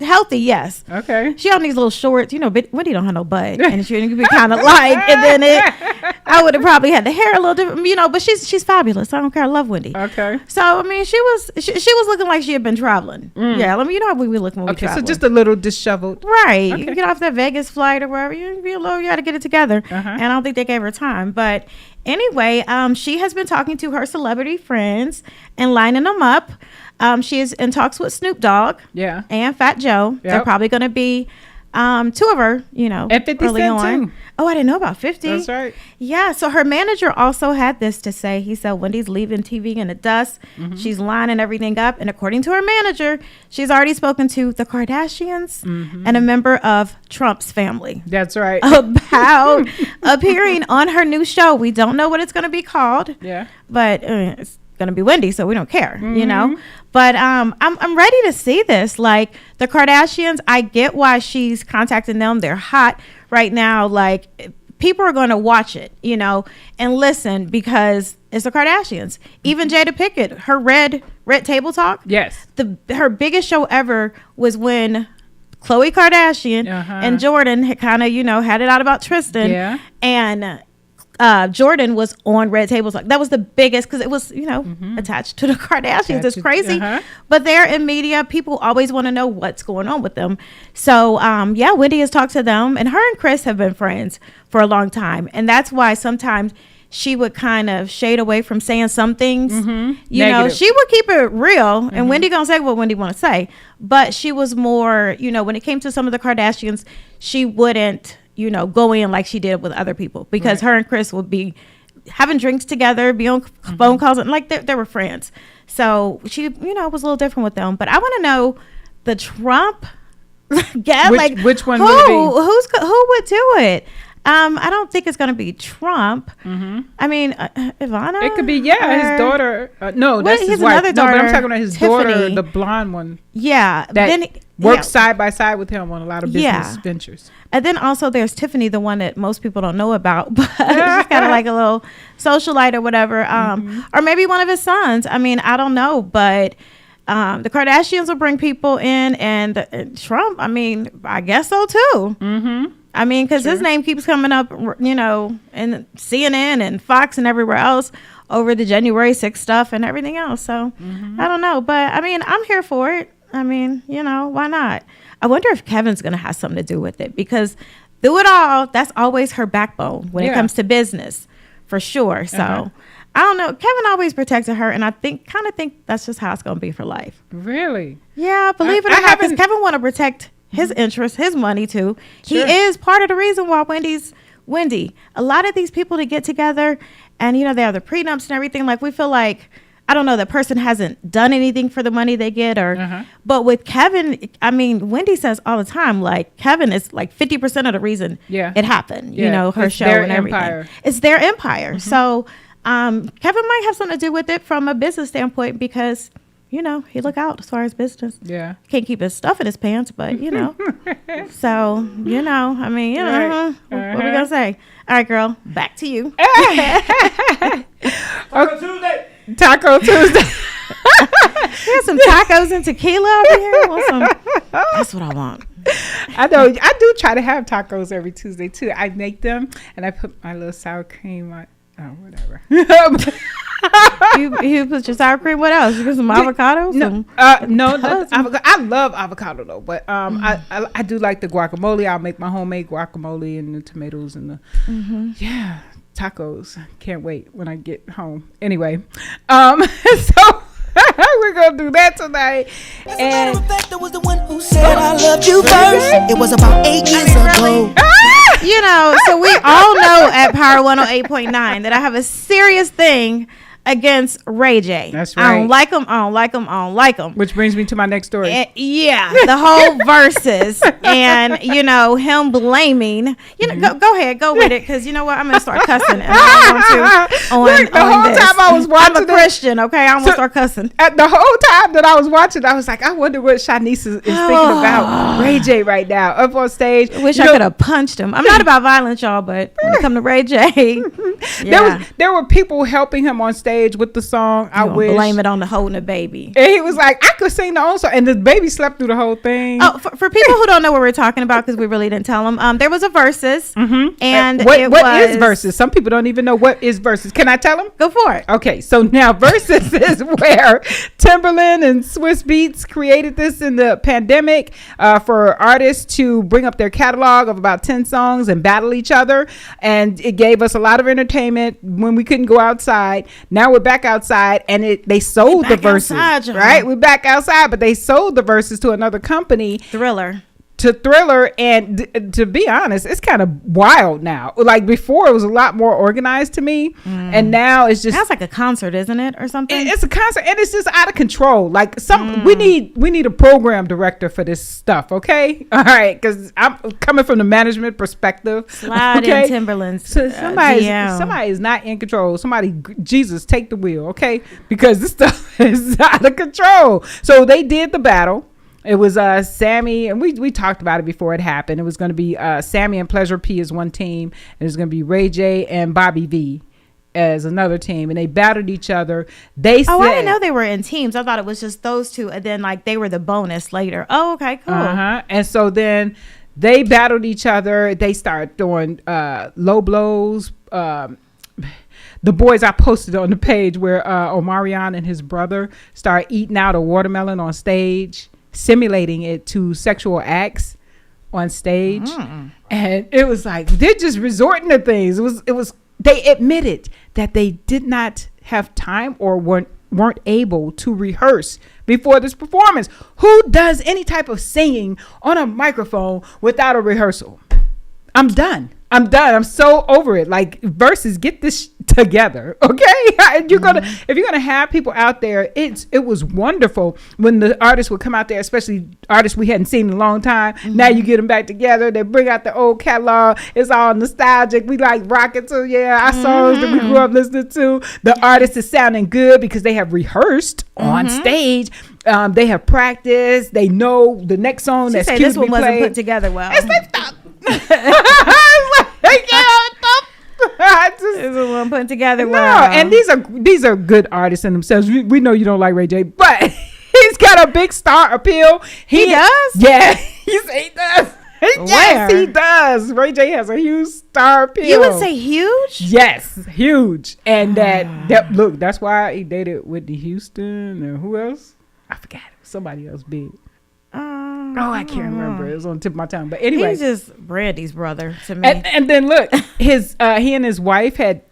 healthy, yes. Okay. She on these little shorts, but Wendy don't have no butt, and she could be kind of like, and then I would have probably had the hair a little different, but she's fabulous. I don't care. I love Wendy. Okay. So she was looking like she had been traveling. Yeah, how we look when we Okay, travel. so just a little disheveled. Right. Okay. You get off that Vegas flight or wherever, you got to get it together. And I don't think they gave her time. But anyway, she has been talking to her celebrity friends and lining them up. She is in talks with Snoop Dogg. Yeah. And Fat Joe. Yep. They're probably going to be two of her, And 50 early Cent on. too. Oh, I didn't know about 50. That's right. Yeah. So her manager also had this to say. He said Wendy's leaving TV in the dust. She's lining everything up. And according to her manager, she's already spoken to the Kardashians and a member of Trump's family That's right. about appearing on her new show. We don't know what it's going to be called. Yeah. But it's going to be Wendy, so we don't care, But I'm ready to see this. Like the Kardashians, I get why she's contacting them. They're hot right now. Like people are going to watch it, you know, and listen because it's the Kardashians. Even Jada Pinkett, her red table talk. Yes. Her biggest show ever was when Khloe Kardashian and Jordan had kind of, you know, had it out about Tristan. Yeah. And Jordan was on Red Table Talk. That was the biggest because it was, you know, attached to the Kardashians. It's crazy. But they're in media. People always want to know what's going on with them. So, yeah, Wendy has talked to them. And her and Chris have been friends for a long time. And that's why sometimes she would kind of shade away from saying some things. You know, she would keep it real. And Wendy gonna say what Wendy want to say. But she was more, you know, when it came to some of the Kardashians, she wouldn't, you know, go in like she did with other people because her and Chris would be having drinks together, be on phone calls, and like they were friends. So she, you know, was a little different with them. But I want to know the Trump which one who, would it be? Who would do it? I don't think it's going to be Trump. I mean, Ivana. It could be, his daughter. No, that's his wife. Another daughter, no, but I'm talking about his Tiffany. daughter, the blonde one. Yeah. That then, works side by side with him on a lot of business ventures. And then also there's Tiffany, the one that most people don't know about, but she's kind of like a little socialite or whatever. Or maybe one of his sons. I mean, I don't know, but the Kardashians will bring people in, and Trump, I mean, I guess so too. I mean, because his name keeps coming up, you know, in CNN and Fox and everywhere else over the January 6th stuff and everything else. So I don't know. But I mean, I'm here for it. I mean, you know, why not? I wonder if Kevin's going to have something to do with it because through it all, that's always her backbone when it comes to business, for sure. So I don't know. Kevin always protected her. And I kind of think that's just how it's going to be for life. Really? Yeah, believe it or not, because Kevin want to protect his interests, his money too. Sure. He is part of the reason why Wendy. A lot of these people to get together and, you know, they have the prenups and everything. Like, we feel like, I don't know, that person hasn't done anything for the money they get but with Kevin, I mean, Wendy says all the time, like, Kevin is like 50% of the reason it happened, you know, her show and everything. Empire. It's their empire. So Kevin might have something to do with it from a business standpoint because, you know, he look out as far as business. Yeah. Can't keep his stuff in his pants, but, you know. So, you know, I mean, you know, what are we going to say? All right, girl, back to you. Taco Tuesday. Taco Tuesday. Here's some tacos and tequila over here. That's what I want. I know. I do try to have tacos every Tuesday, too. I make them, and I put my little sour cream on. Oh, whatever. you put your sour cream. What else? You put some avocados? No, I love avocado though. But I do like the guacamole. I'll make my homemade guacamole and the tomatoes and the tacos. Can't wait when I get home. Anyway, so we're gonna do that tonight. As a matter of fact, I was the one who said I loved you first. It was about 8 years ago. You know, so we all know at Power 108.9 that I have a serious thing against Ray J. That's right. I don't like him. I don't like him. I don't like him. Which brings me to my next story. The whole verses and, you know, him blaming. You know, go ahead, go with it, because you know what? I'm going to start cussing. And I'm going to the whole time I was watching I'm a Christian, okay? I'm going to start cussing. At the whole time that I was watching, I was like, I wonder what Shanice is thinking about Ray J right now up on stage. I wish I could have punched him. I'm not about violence, y'all, but when it comes to Ray J, there were people helping him on stage with the song. I wish. Blame it on the holding a baby. And he was like, I could sing the own song, and the baby slept through the whole thing. Oh, for people who don't know what we're talking about, because we really didn't tell them, there was a verses, and what is verses? Some people don't even know what is verses. Can I tell them? Go for it. Okay, so now verses is where Timberland and Swiss Beats created this in the pandemic for artists to bring up their catalog of about 10 songs and battle each other, and it gave us a lot of entertainment when we couldn't go outside. Now we're back outside, and they sold the verses outside, right? We're back outside, but they sold the verses to another company, Thriller, and to be honest, it's kind of wild now. Like before, it was a lot more organized to me, and now it's just, that's like a concert, isn't it, or something? It's a concert, and it's just out of control. Like we need a program director for this stuff, okay? All right, because I'm coming from the management perspective. Slide in Timberland's. So somebody is not in control. Somebody, Jesus, take the wheel, okay? Because this stuff is out of control. So they did the battle. It was Sammy, and we talked about it before it happened. It was going to be Sammy and Pleasure P as one team, and it was going to be Ray J and Bobby V as another team, and they battled each other. They said, I didn't know they were in teams. I thought it was just those two, and then like they were the bonus later. Oh, okay, cool. And so then they battled each other. They started throwing low blows. The boys I posted on the page where Omarion and his brother started eating out a watermelon on stage, simulating it to sexual acts on stage. And it was like they're just resorting to things. It was they admitted that they did not have time or weren't able to rehearse before this performance. Who does any type of singing on a microphone without a rehearsal? I'm done. I'm so over it. Like, Versus, get this together, okay? If you're gonna have people out there, it was wonderful when the artists would come out there, especially artists we hadn't seen in a long time. Now you get them back together. They bring out the old catalog. It's all nostalgic. We like rocking to our songs that we grew up listening to. The artist is sounding good because they have rehearsed on stage. They have practiced. They know the next song that's cute this to be one wasn't played. put together well. It's like, stop. This one put together No, well. and these are good artists in themselves. We know you don't like Ray J, but he's got a big star appeal. He does? Yeah, he does. Yes, he does. Ray J has a huge star appeal. You would say huge? Yes, huge. And that look, that's why he dated Whitney Houston and who else? I forgot. Somebody else big. I can't remember. It was on the tip of my tongue. But anyway, he's just Brandy's brother to me. And then look, he and his wife had,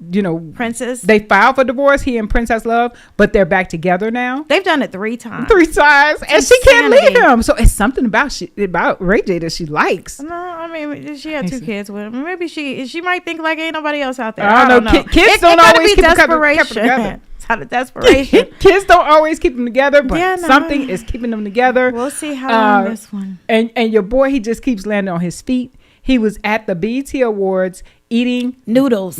Princess. They filed for divorce. He and Princess Love, but they're back together now. They've done it 3 times. 3 times, and she can't leave him. So it's something about Ray J that she likes. No, I mean she had 2 kids with him. Maybe she might think like ain't nobody else out there. I don't know. Kids don't always keep them together. It's out of desperation. Kids don't always keep them together, but something is keeping them together. We'll see how long this one. And your boy, he just keeps landing on his feet. He was at the BET Awards eating noodles,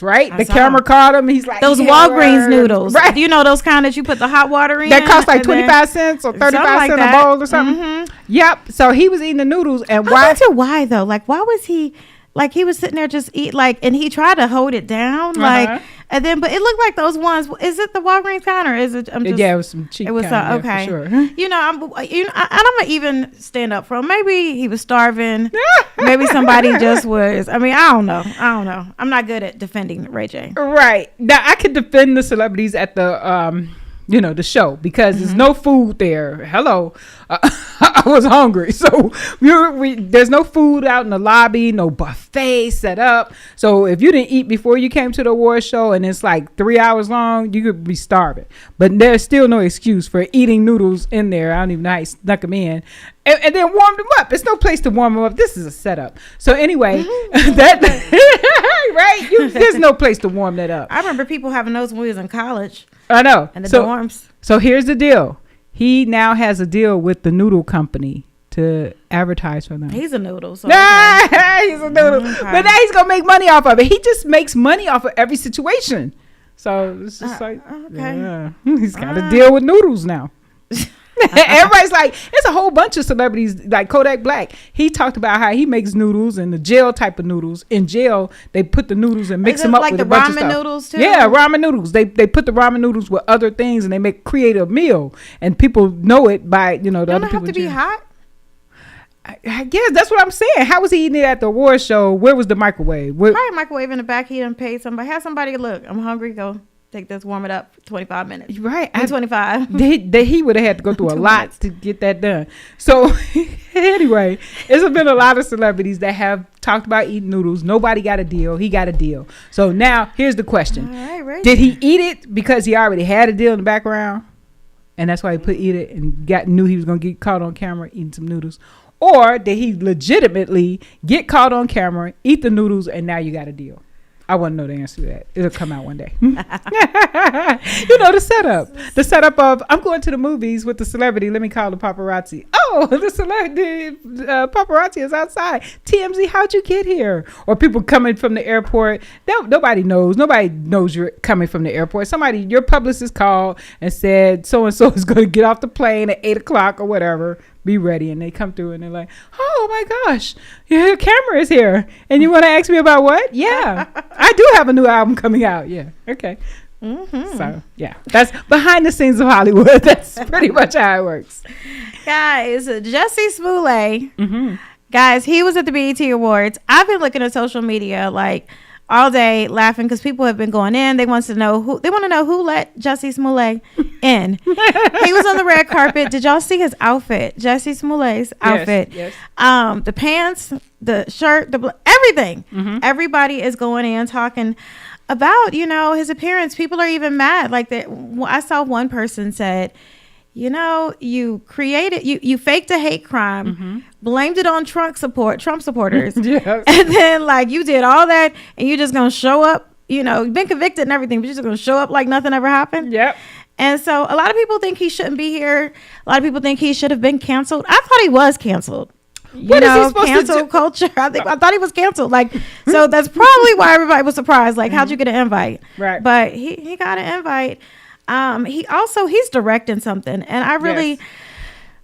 right? The camera caught him. He's like, those Walgreens noodles. Right. Do you know those kind that you put the hot water in? That cost like 25 cents or 35 cents a bowl or something. Mm-hmm. Yep. So he was eating the noodles. And why though? Like, why was he... Like, he was sitting there just eat, like, and he tried to hold it down, like, and then, but it looked like those ones. Is it the Walgreens kind, or is it? Yeah, it was some cheap. It was kind, okay. For sure. I'm gonna even stand up for him. Maybe he was starving. Maybe somebody just was. I mean, I don't know. I'm not good at defending Ray J. Right now, I could defend the celebrities at the the show because there's no food there. Hello. I was hungry. So there's no food out in the lobby, no buffet set up. So if you didn't eat before you came to the award show and it's like 3 hours long, you could be starving. But there's still no excuse for eating noodles in there. I don't even know how he snuck them in. And then warmed them up. There's no place to warm them up. This is a setup. So anyway, right? There's no place to warm that up. I remember people having those when we was in college. I know. And the dorms. So here's the deal. He now has a deal with the noodle company to advertise for them. He's a noodle. So he's a noodle. Okay. But now he's going to make money off of it. He just makes money off of every situation. So it's just he's got to deal with noodles now. Everybody's like, there's a whole bunch of celebrities like Kodak Black. He talked about how he makes noodles and the jail type of noodles. In jail, they put the noodles and mix them up with a bunch of stuff. Like the ramen noodles too? Yeah, ramen noodles. They put the ramen noodles with other things and they create a meal. And people know it by, the other people. Don't have to be hot? I guess that's what I'm saying. How was he eating it at the award show? Where was the microwave? Probably microwave in the back. He done paid somebody. Have somebody look. I'm hungry. Go. Take this, warm it up 25 minutes. Right. 25. He would have had to go through a lot to get that done. So anyway, there's been a lot of celebrities that have talked about eating noodles. Nobody got a deal. He got a deal. So now here's the question. Right. Did he eat it because he already had a deal in the background? And that's why he eat it and knew he was going to get caught on camera eating some noodles. Or did he legitimately get caught on camera, eat the noodles, and now you got a deal? I want to know the answer to that. It'll come out one day. The setup. The setup of, I'm going to the movies with the celebrity. Let me call the paparazzi. Oh, the paparazzi is outside. TMZ, how'd you get here? Or people coming from the airport. Nobody knows. Nobody knows you're coming from the airport. Your publicist called and said, so-and-so is going to get off the plane at 8 o'clock or whatever. be ready. And they come through and they're like, oh my gosh, your camera is here. And you want to ask me about what? Yeah, I do have a new album coming out. Yeah. Okay. So yeah, that's behind the scenes of Hollywood. That's pretty much how it works. Guys, Jussie Smollett. Guys, he was at the BET Awards. I've been looking at social media like all day laughing because people have been going in. They want to know who let Jussie Smollett in. He was on the red carpet. Did y'all see his outfit? Jussie Smollett's outfit. Yes. The pants, the shirt, everything. Everybody is going in talking about, his appearance. People are even mad. Like I saw one person said, you created, you faked a hate crime, blamed it on Trump supporters. And then you did all that and you're just going to show up, you've been convicted and everything, but you're just going to show up like nothing ever happened. Yep. And so a lot of people think he shouldn't be here. A lot of people think he should have been canceled. I thought he was canceled. What is he supposed cancel to do? Culture. I thought he was canceled. So that's probably why everybody was surprised. How'd you get an invite? Right. But he got an invite. He's directing something, and I really,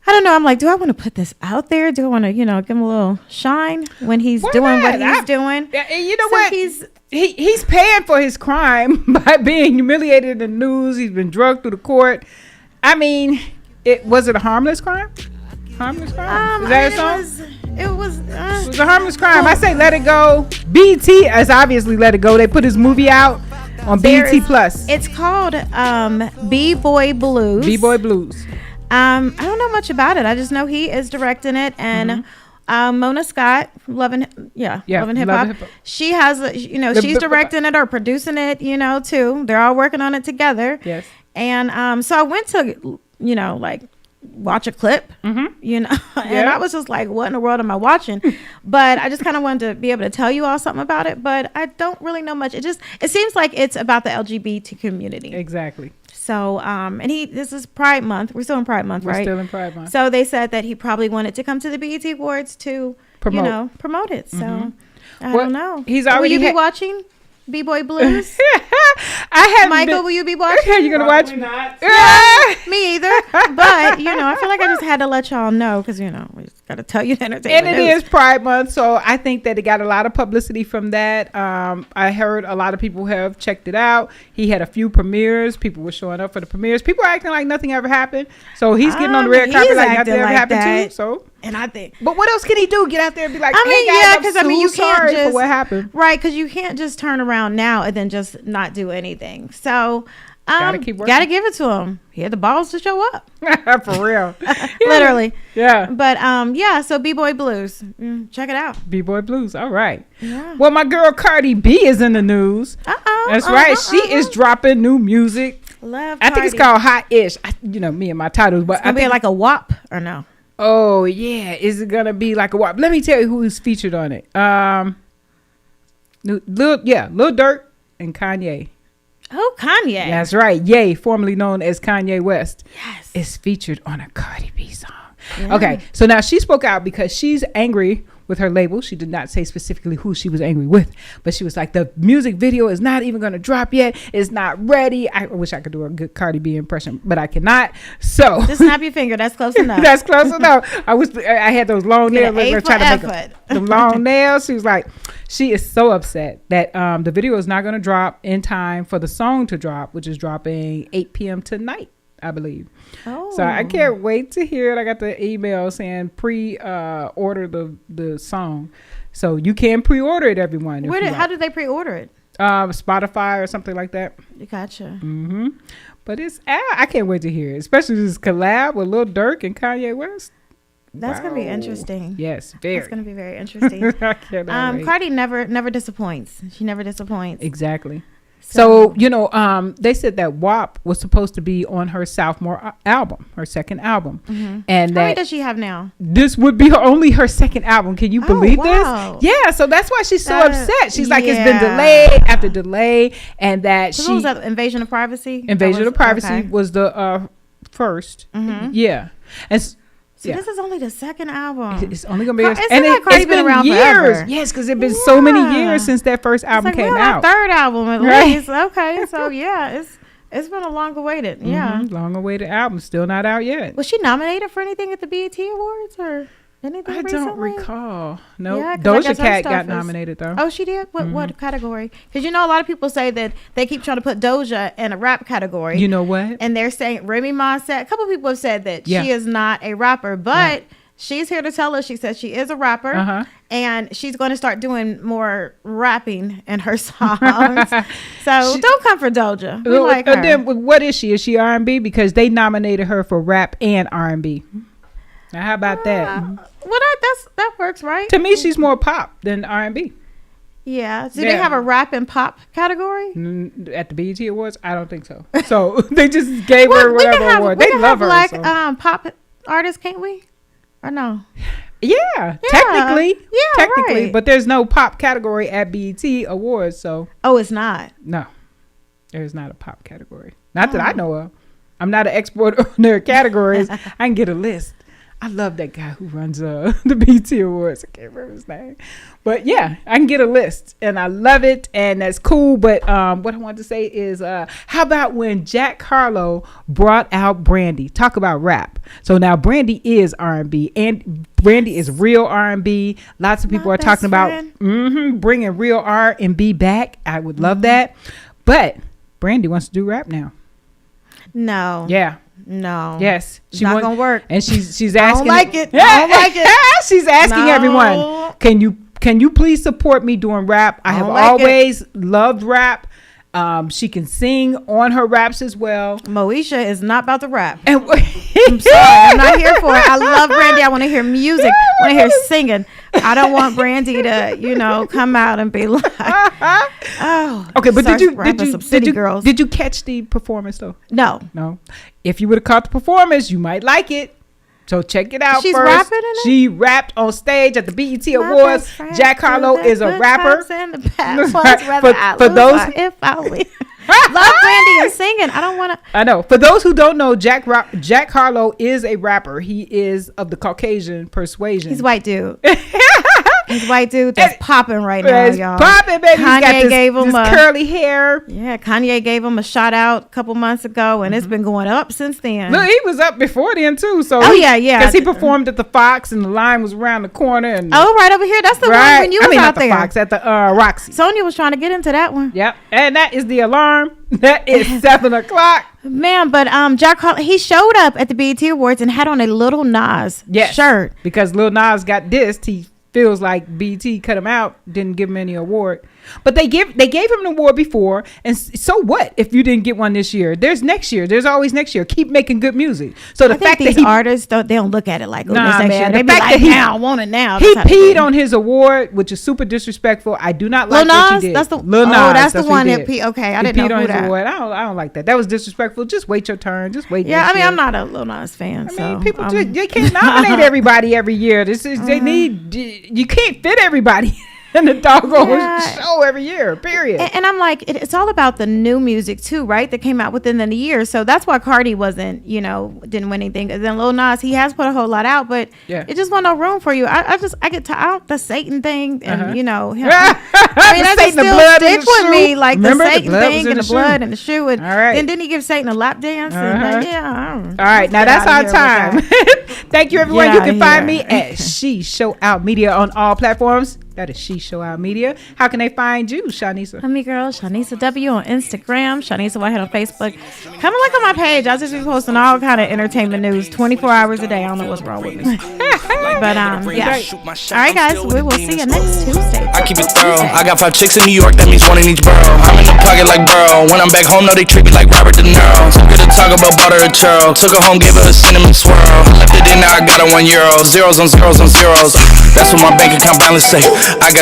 I don't know. I'm like, do I want to put this out there? Do I want to, give him a little shine when he's doing what he's doing? And you know what? He's paying for his crime by being humiliated in the news. He's been drugged through the court. I mean, was it a harmless crime? Harmless crime? Is that a song? It was a harmless crime. I say let it go. BET has obviously let it go. They put his movie out on BET Plus. It's called B-Boy Blues. B-Boy Blues. I don't know much about it. I just know he is directing it, and Mona Scott, Loving Hip Hop. She has, she's directing it or producing it, too. They're all working on it together. Yes. And so I went to, watch a clip, and I was just like, what in the world am I watching? But I just kind of wanted to be able to tell you all something about it, but I don't really know much. It seems like it's about the LGBT community. Exactly. So, this is Pride Month. We're still in Pride Month, right? We're still in Pride Month. So they said that he probably wanted to come to the BET Awards to, promote it. So I don't know. He's already will you be watching B-Boy Blues? Michael, will you be watching? Are you gonna watch? Me either. But I feel like I just had to let y'all know because we just gotta tell you the entertainment. And it is Pride Month, so I think that it got a lot of publicity from that. I heard a lot of people have checked it out. He had a few premieres. People were showing up for the premieres. People are acting like nothing ever happened. So he's getting on the red carpet like nothing ever happened too. So. And I think, but what else can he do? Get out there and be like, because you can't just for what happened, right? Because you can't just turn around now and then just not do anything. So gotta give it to him. He had the balls to show up. For real, literally. Yeah. But so B-Boy Blues, check it out. B-Boy Blues. All right. Yeah. Well, my girl Cardi B is in the news. That's right. She is dropping new music. I think it's called Hot-ish. Me and my titles, but it's gonna be like a WAP or no? Oh yeah, is it gonna be like a WAP? Let me tell you who is featured on it. Lil Durk and Kanye. Oh, Kanye. That's right. Ye, formerly known as Kanye West, yes, is featured on a Cardi B song. Yeah. Okay, so now she spoke out because she's angry with her label. She did not say specifically who she was angry with, but she was like, the music video is not even going to drop yet. It's not ready. I wish I could do a good Cardi B impression, but I cannot. So just snap your finger. That's close enough. That's close enough. I had those long nails. Trying to make the long nails. She was like, she is so upset that the video is not going to drop in time for the song to drop, which is dropping 8 p.m. tonight, I believe. Oh. So I can't wait to hear it. I got the email saying order the song. So you can pre-order it, everyone. How did they pre-order it? Spotify or something like that. Gotcha. Mm-hmm. But I can't wait to hear it, especially this collab with Lil Durk and Kanye West. That's gonna be interesting. Yes, very. That's gonna be very interesting. I cannot wait. Cardi never disappoints. She never disappoints. Exactly. So they said that WAP was supposed to be on her Sophomore album, her second album. Mm-hmm. And how many does she have now? This would be only her second album. Can you believe this? Yeah, so that's why she's so upset. She's like, it's been delay after delay, and that what was that, Invasion of Privacy? Invasion of Privacy was the first. Mm-hmm. Yeah. And this is only the second album. It's only gonna be, and it's been around years. Forever. Yes, because it's been so many years since that first album came out. Third album at least. Okay, so it's It's been a long awaited. Yeah. Long awaited album, still not out yet. Was she nominated for anything at the BET Awards or anything? I recently? don't recall. No, Yeah, 'cause I Doja guess her Cat stuff got is- nominated though. Oh, she did. What category? Because a lot of people say that they keep trying to put Doja in a rap category. You know what? And they're saying Remy Ma said. A couple people have said that Yeah. she is not a rapper, but she's here to tell us. She says she is a rapper, Uh-huh. and she's going to start doing more rapping in her songs. So don't come for Doja. We like her. Then what is she? Is she R&B? Because they nominated her for rap and R&B. Now how about that? Well, that works, right? To me, she's more pop than R&B. Yeah. Do they have a rap and pop category? At the BET Awards, I don't think so. So they just gave her we can whatever have, award. we They can love her. have so. pop artists, can't we? Or no? Yeah, technically. Yeah, technically. right. But there's no pop category at BET Awards, so. Oh, it's not. No, there's not a pop category. Not that I know of. I'm not an expert on their categories. I can get a list. I love that guy who runs the BET Awards. I can't remember his name. But yeah, I can get a list and I love it and that's cool. But what I wanted to say is how about when Jack Harlow brought out Brandy? Talk about rap. So now Brandy is R&B and Brandy is real R&B. Lots of people are talking about bringing real R&B back. I would love that. But Brandy wants to do rap now. No. Yeah. No. Yes. It's not gonna work. And she's asking. I don't like it. I don't like it. She's asking No. everyone, can you please support me doing rap? I have don't like always loved rap. She can sing on her raps as well. Moesha is not about to rap. And I'm sorry, I'm not here for it. I love Brandy. I want to hear music. I want to hear singing. I don't want Brandy to, come out and be like, oh. Okay, but Girls. did you catch the performance though? No. If you would have caught the performance, you might like it. So check it out. She's first. rapping in it? She rapped on stage at the BET Awards. Jack Harlow is a rapper. For those if I win. Love Brandy and singing. I don't want to. I know. For those who don't know, Jack Harlow is a rapper. He is of the Caucasian persuasion. He's white dude. He's white dude that's popping right now, It's y'all. popping, baby. Kanye He's got gave him this a curly hair. Yeah, Kanye gave him a shout out a couple months ago, and it's been going up since then. Look, he was up before then too. So yeah. Because he performed at the Fox, and the line was around the corner. And right over here. That's the one when you was not out the there. Fox, at the Roxy. Sonia was trying to get into that one. Yep, and that is the alarm. That is 7:00. Man, but Jack Harlow, he showed up at the BET Awards and had on a Little Nas shirt. Because Lil Nas got dissed. He feels like BT cut him out, didn't give him any award. But they gave him an award before, and so what if you didn't get one this year? There's next year. There's always next year. Keep making good music. So the fact these that artists they don't look at it like Nah, this next man, year. the They be fact like, that he- now I want it now. he That's how they peed do. on his award, which is super disrespectful. I do not like Lil what Nas? he did. That's the Lil Nas, that's the what one he that did. peed. Okay, I He didn't know peed on who his that. award. I don't like that. That was disrespectful. Just wait your turn. Just wait. Yeah, next I mean, year. I'm not a Lil Nas fan. I mean, people they can't nominate everybody every year. They need you can't fit everybody in the doggone show every year. Period. And I'm like, it's all about the new music too, right? That came out within the year. So that's why Cardi wasn't, didn't win anything. And then Lil Nas, he has put a whole lot out, but it just wasn't no room for you. I get tired the Satan thing, and him. I mean, that just still sticks with me, like Remember, the Satan thing and the shoe. blood and the shoe. And all right. then didn't he give Satan a lap dance? And all right, now that's our time. Thank you, everyone. Get You outta can find here. me at She Show Out Media on all platforms. That is She Show Out Media. How can they find you, Shanisa? I'm your girl, Shanisa W on Instagram, Shanisa Whitehead on Facebook. Come and look on my page. I'll just be posting all kind of entertainment news 24 hours a day. I don't know what's wrong with me. But yeah. All right, guys. We will see you next Tuesday. I keep it thorough. I got 5 chicks in New York, that means one in each borough. I'm in the pocket like Burrow. When I'm back home, no, they treat me like Robert De Niro. So good to talk about butter and churl. Took her home, gave her a cinnamon swirl. Left it in, now I got her €1. Zeros on zeros on zeros. That's what my bank account balance say. I got